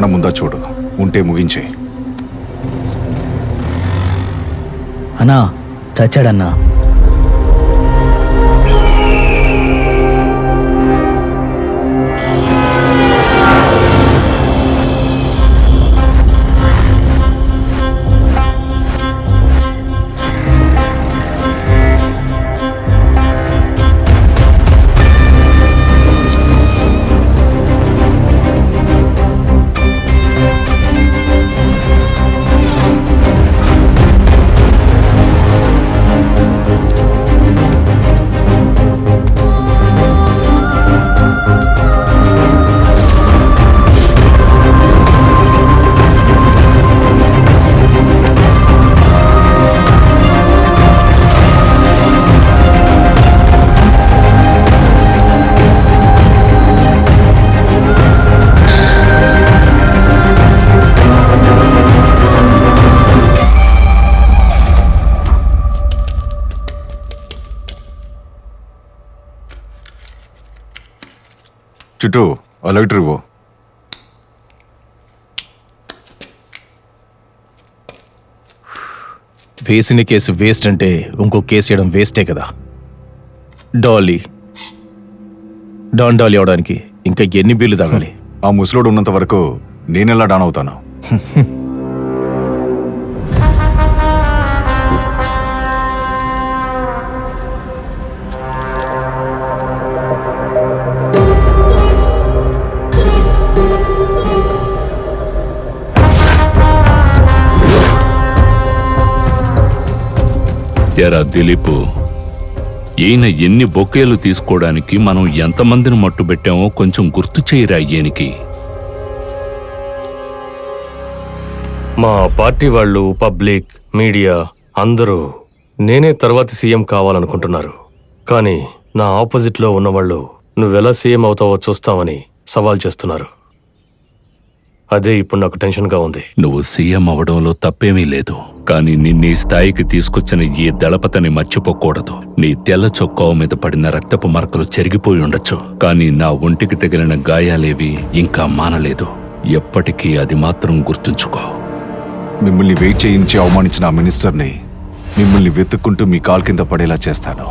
ప్రాణం ఉందా చూడు, ఉంటే ముగించే. అన్నా చచ్చాడన్నా. చుట్టూ ఆ లైటర్ ఇవ్వు. వేసిన కేసు వేస్ట్ అంటే ఇంకో కేసు వేయడం వేస్టే కదా. డాలీ డాన్ డాలీ అవడానికి ఇంకా ఎన్ని బిల్లు తాగాలి? ఆ ముసలోడు ఉన్నంత వరకు నేనెలా డాన్ అవుతాను? ఎరా దిలీపు, ఈయన ఎన్ని బొకేలు తీసుకోవడానికి మనం ఎంతమందిని మట్టు పెట్టామో కొంచెం గుర్తు చేయరా ఈయనకి. మా పార్టీ వాళ్ళు, పబ్లిక్, మీడియా అందరూ నేనే తర్వాతి సీఎం కావాలనుకుంటున్నారు. కానీ నా ఆపోజిట్లో ఉన్నవాళ్ళు నువ్వెలా సీఎం అవుతావో చూస్తామని సవాల్ చేస్తున్నారు. అదే ఇప్పుడు నాకు టెన్షన్గా ఉంది. నువ్వు సీఎం అవడంలో తప్పేమీ లేదు, కానీ నిన్నీ స్థాయికి తీసుకొచ్చిన ఈ దళపతిని మర్చిపోకూడదు. నీ తెల్ల చొక్కావు మీద పడిన రక్తపు మరకలు చెరిగిపోయి ఉండొచ్చు, కానీ నా ఒంటికి తగిలిన గాయాలేవి ఇంకా మానలేదు. ఎప్పటికీ అది మాత్రం గుర్తుంచుకో. మిమ్మల్ని వెయిట్ చేయించి అవమానించిన ఆ మినిస్టర్ని మిమ్మల్ని వెతుక్కుంటూ మీ కాల్ కింద పడేలా చేస్తాను.